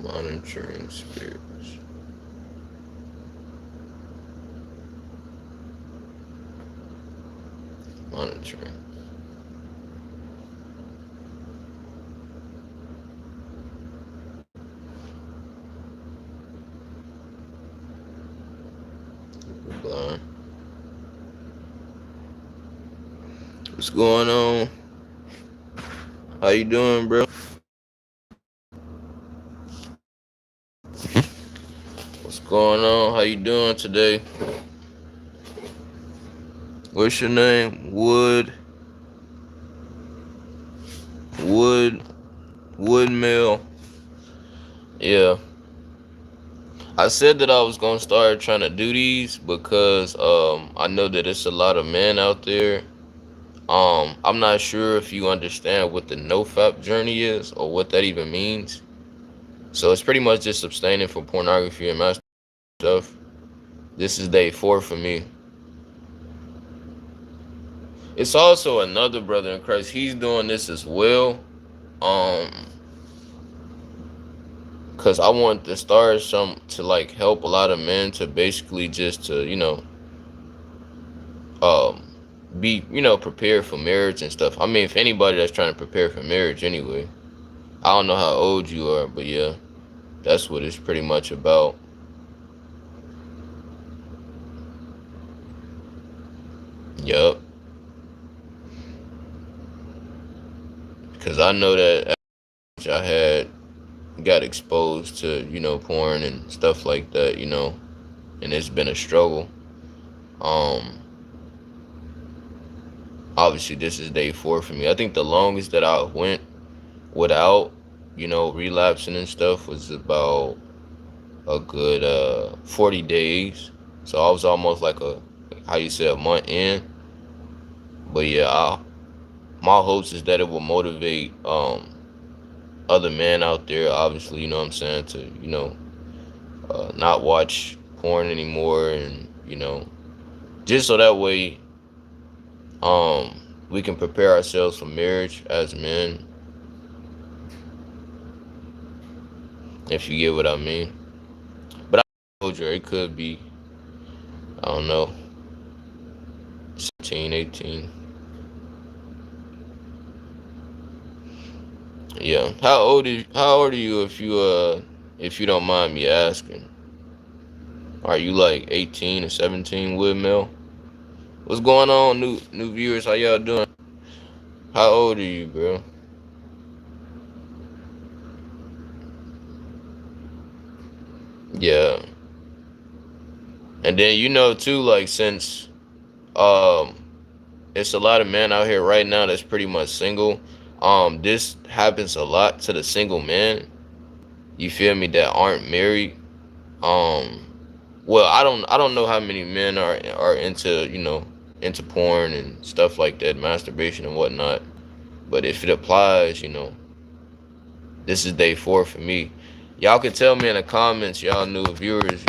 Monitoring spirits. Monitoring. Blind. What's going on? How you doing, bro? What's going on? How you doing today? What's your name? Wood, Woodmill. Yeah. I said that I was gonna start trying to do these because I know that it's a lot of men out there. I'm not sure if you understand what the NoFap journey is or what that even means. So it's pretty much just abstaining from pornography and masturbation stuff. This is day 4 for me. It's also another brother in Christ. He's doing this as well. Um, cause I want to start some to like help a lot of men to basically just to um be prepared for marriage and stuff. I mean, if anybody that's trying to prepare for marriage anyway. I don't know how old you are, but yeah, that's what it's pretty much about. Yup. Cause I know that I had got exposed to porn and stuff like that, and it's been a struggle. Um, Obviously this is day 4 for me. I think the longest that I went without relapsing and stuff was about a good 40 days. So I was almost like a how you say a month in. But yeah, my hopes is that it will motivate other men out there, obviously, what I'm saying, to not watch porn anymore, and just so that way um we can prepare ourselves for marriage as men, if you get what I mean. But I told you it could be, I don't know, 17, 18. Yeah. How old are you, if you don't mind me asking? Are you like 18 or 17, Woodmill? What's going on, new viewers? How y'all doing? How old are you, bro? Yeah. And then too, like, since um it's a lot of men out here right now that's pretty much single. This happens a lot to the single men. You feel me? That aren't married. Um, well, I don't know how many men are into into porn and stuff like that, masturbation and whatnot. But if it applies, this is day 4 for me. Y'all can tell me in the comments, y'all new viewers,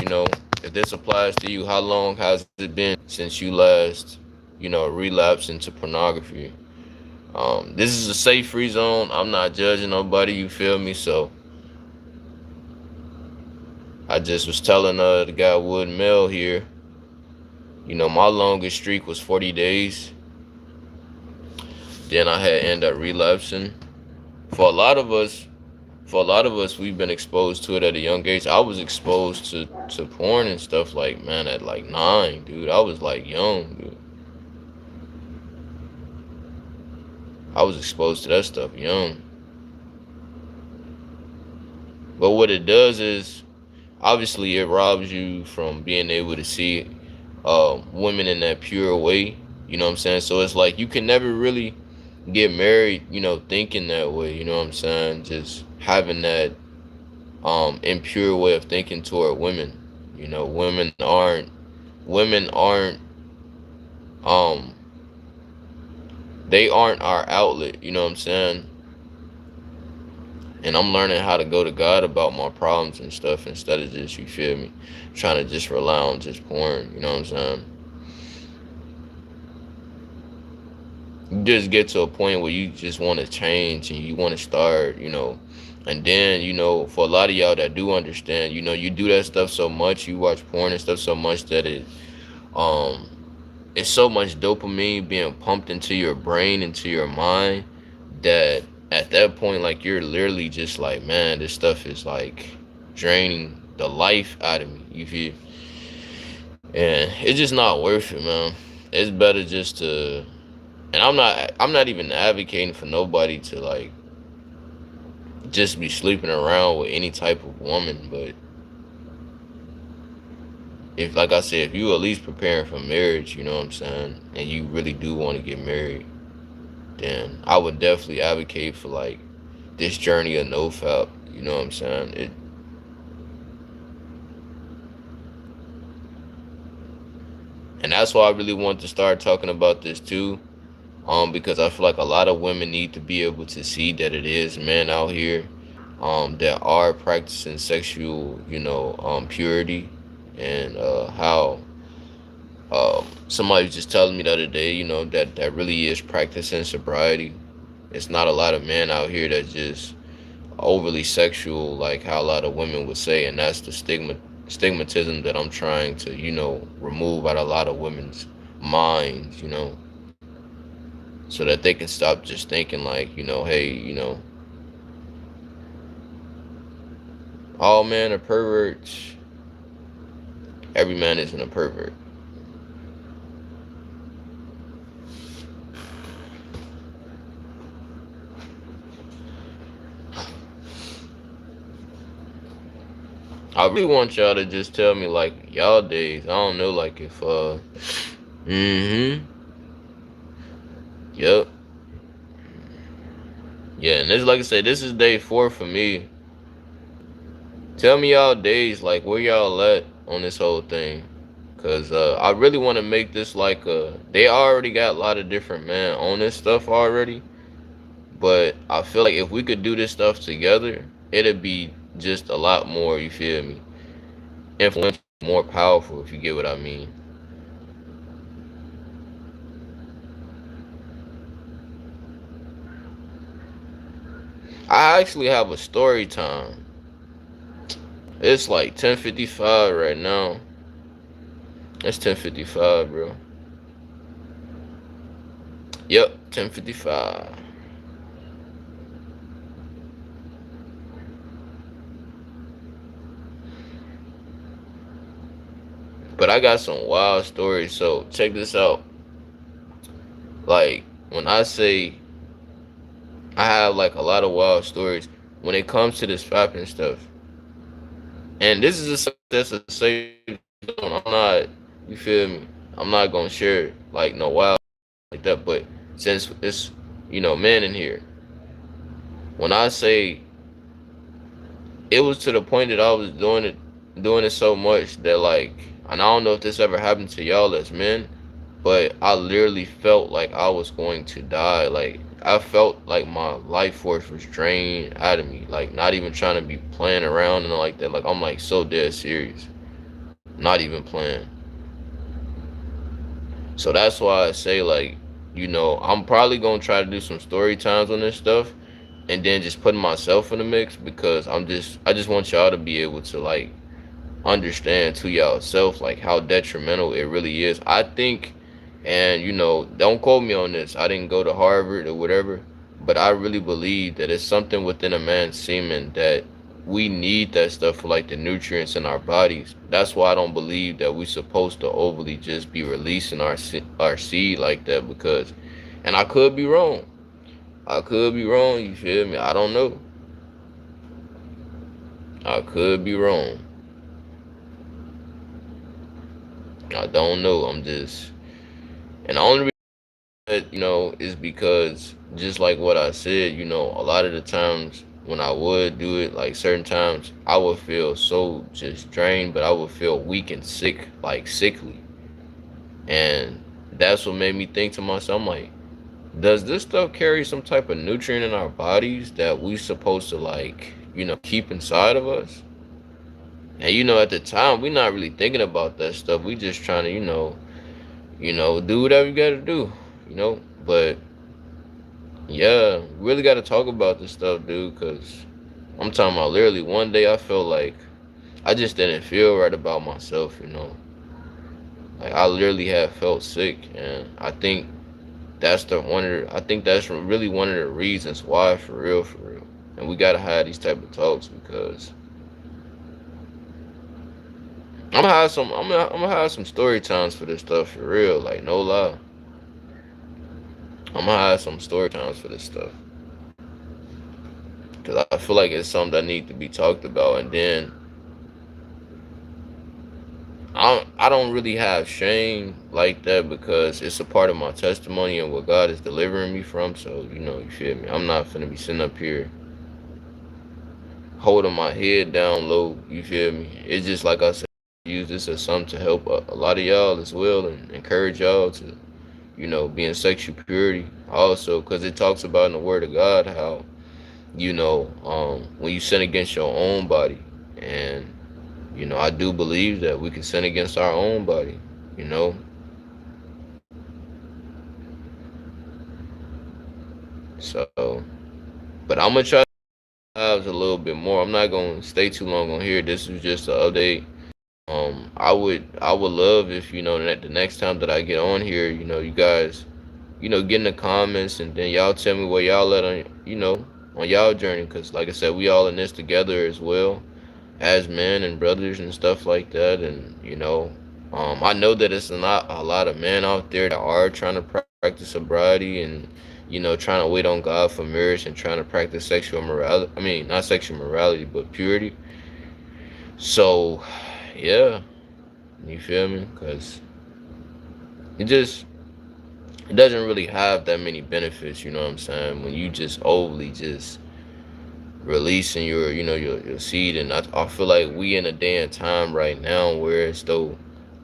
if this applies to you. How long has it been since you last, relapsed into pornography? This is a safe free zone. I'm not judging nobody, you feel me? So I just was telling the guy Wood Mill here, my longest streak was 40 days. Then I had ended up relapsing. For a lot of us, we've been exposed to it at a young age. I was exposed to porn and stuff like, man, at like 9, dude. I was like young, dude. I was exposed to that stuff young. But what it does is, obviously, it robs you from being able to see women in that pure way. You know what I'm saying? So it's like you can never really get married, thinking that way. You know what I'm saying? Just having that impure way of thinking toward women. Women aren't um they aren't our outlet. You know what I'm saying? And I'm learning how to go to God about my problems and stuff instead of just, you feel me, trying to just rely on just porn. You know what I'm saying? You just get to a point where you just want to change and you want to start, And then, for a lot of y'all that do understand, you do that stuff so much, you watch porn and stuff so much that um it's so much dopamine being pumped into your brain, into your mind, that at that point, like, you're literally just like, man, this stuff is like draining the life out of me. You feel? And it's just not worth it, man. It's better just to, and I'm not even advocating for nobody to like just be sleeping around with any type of woman, but if, like I said, if you at least preparing for marriage, you know what I'm saying, and you really do want to get married, then I would definitely advocate for like this journey of nofap. You know what I'm saying? And that's why I really want to start talking about this too. Because I feel like a lot of women need to be able to see that it is men out here, that are practicing sexual, purity, and how somebody was just telling me the other day, that really is practicing sobriety. It's not a lot of men out here that just overly sexual like how a lot of women would say, and that's the stigmatism that I'm trying to, remove out of a lot of women's minds, so that they can stop just thinking like, hey, all men are perverts. Every man isn't a pervert. I really want y'all to just tell me like y'all days. I don't know, like if mm-hmm. Yep. Yeah, and this, like I said, this is day 4 for me. Tell me y'all days, like where y'all at on this whole thing. Cause I really want to make this like they already got a lot of different men on this stuff already. But I feel like if we could do this stuff together, it'd be just a lot more, you feel me? Influential, more powerful, if you get what I mean. I actually have a story time. It's like 10:55 right now. It's 10:55, bro. Yep, 10:55. But I got some wild stories, so check this out. Like, when I say I have like a lot of wild stories when it comes to this fapping stuff. And this is that's a safe zone. I'm not, you feel me? I'm not gonna share like no wild like that. But since it's, men in here, when I say it was to the point that I was doing it so much that like, and I don't know if this ever happened to y'all as men, but I literally felt like I was going to die. Like I felt like my life force was drained out of me. Like not even trying to be playing around and like that. Like I'm like so dead serious. Not even playing. So that's why I say like, I'm probably gonna try to do some story times on this stuff, and then just putting myself in the mix because I just want y'all to be able to like understand to yourself like how detrimental it really is. I think, and don't quote me on this. I didn't go to Harvard or whatever, but I really believe that it's something within a man's semen that we need that stuff for like the nutrients in our bodies. That's why I don't believe that we're supposed to overly just be releasing our seed like that because, and I could be wrong. I could be wrong. You feel me? I don't know. I could be wrong. I don't know. I'm just, and the only reason that, is because just like what I said, a lot of the times when I would do it, like certain times, I would feel so just drained, but I would feel weak and sick, like sickly. And that's what made me think to myself, I'm like, does this stuff carry some type of nutrient in our bodies that we supposed to like, keep inside of us? And at the time, we're not really thinking about that stuff. We just trying to, do whatever you gotta do, But yeah, we really gotta talk about this stuff, dude, because I'm talking about literally one day I felt like I just didn't feel right about myself, you know. Like I literally had felt sick, and I think I think that's really one of the reasons why, for real, for real. And we gotta have these type of talks because I'm gonna have some story times for this stuff, for real. Like no lie, I'm gonna have some story times for this stuff because I feel like it's something that need to be talked about. And then I don't really have shame like that because it's a part of my testimony and what God is delivering me from. So you know, you feel me. I'm not finna be sitting up here holding my head down low. You feel me? It's just like I said, use this as something to help a lot of y'all as well and encourage y'all to, you know, be in sexual purity. Also, because it talks about in the Word of God how, you know, when you sin against your own body, and you know, I do believe that we can sin against our own body. You know, so, but I'm gonna try lives a little bit more. I'm not gonna stay too long on here. This is just an update. I would love if you know that the next time that I get on here, you know, you guys, you know, get in the comments and then y'all tell me where y'all at on, you know, on y'all journey. Cause like I said, we all in this together as well as men and brothers and stuff like that. And you know, I know that it's not a lot of men out there that are trying to practice sobriety and you know trying to wait on God for marriage and trying to practice sexual morality. I mean, not sexual morality, but purity. So, yeah, you feel me? Cause it just it doesn't really have that many benefits. You know what I'm saying? When you just overly just releasing your you know your seed, and I feel like we in a day and time right now where as though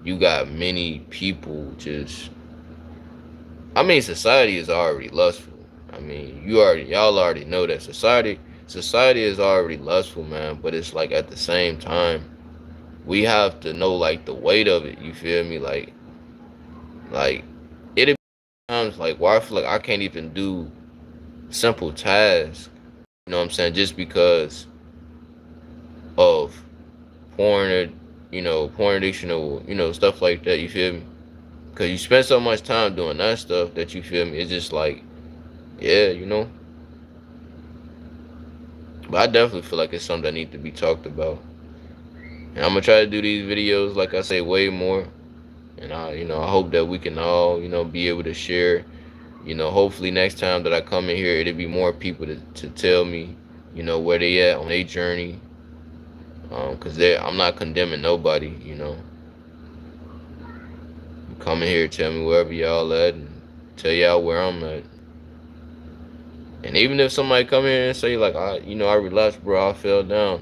you got many people just I mean society is already lustful. I mean y'all already know that society is already lustful, man, but it's like at the same time we have to know like the weight of it, you feel me? Like it times like where I feel like I can't even do simple tasks, you know what I'm saying, just because of porn, you know, porn addiction or you know stuff like that. You feel me? Because you spend so much time doing that stuff that you feel me. It's just like, yeah, you know. But I definitely feel like it's something that needs to be talked about. And I'm gonna try to do these videos, like I say, way more. And you know, I hope that we can all, you know, be able to share. You know, hopefully next time that I come in here, it'll be more people to tell me, you know, where they at on their journey. Cause I'm not condemning nobody, you know. Come in here, tell me wherever y'all at, and tell y'all where I'm at. And even if somebody come here and say like, you know, I relapsed, bro, I fell down.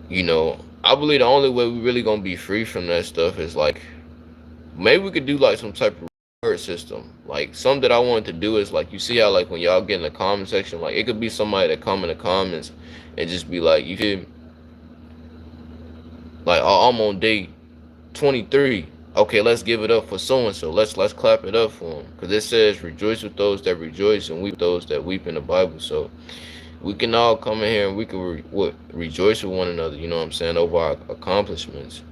You know, I believe the only way we really gonna be free from that stuff is like, maybe we could do like some type of reward system. Like something that I wanted to do is like, you see how like when y'all get in the comment section, like it could be somebody that come in the comments and just be like, you feel me? Like, oh, I'm on day 23. Okay, let's give it up for so and so. Let's clap it up for them, because it says rejoice with those that rejoice and weep with those that weep in the Bible. So we can all come in here and we can rejoice with one another. You know what I'm saying, over our accomplishments.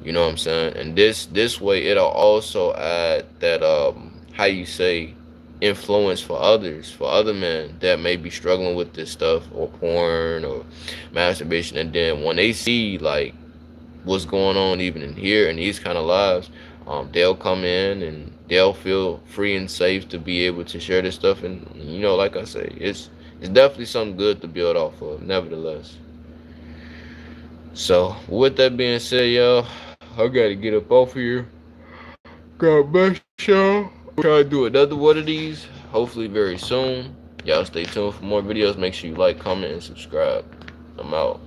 You know what I'm saying, and this way it'll also add that how you say influence for others, for other men that may be struggling with this stuff or porn or masturbation, and then when they see like what's going on even in here in these kind of lives, they'll come in and they'll feel free and safe to be able to share this stuff. And you know, like I say, it's definitely something good to build off of, nevertheless. So with that being said, y'all, I gotta get up off here. God bless y'all. We'll try to do another one of these, hopefully very soon. Y'all stay tuned for more videos. Make sure you like, comment, and subscribe. I'm out.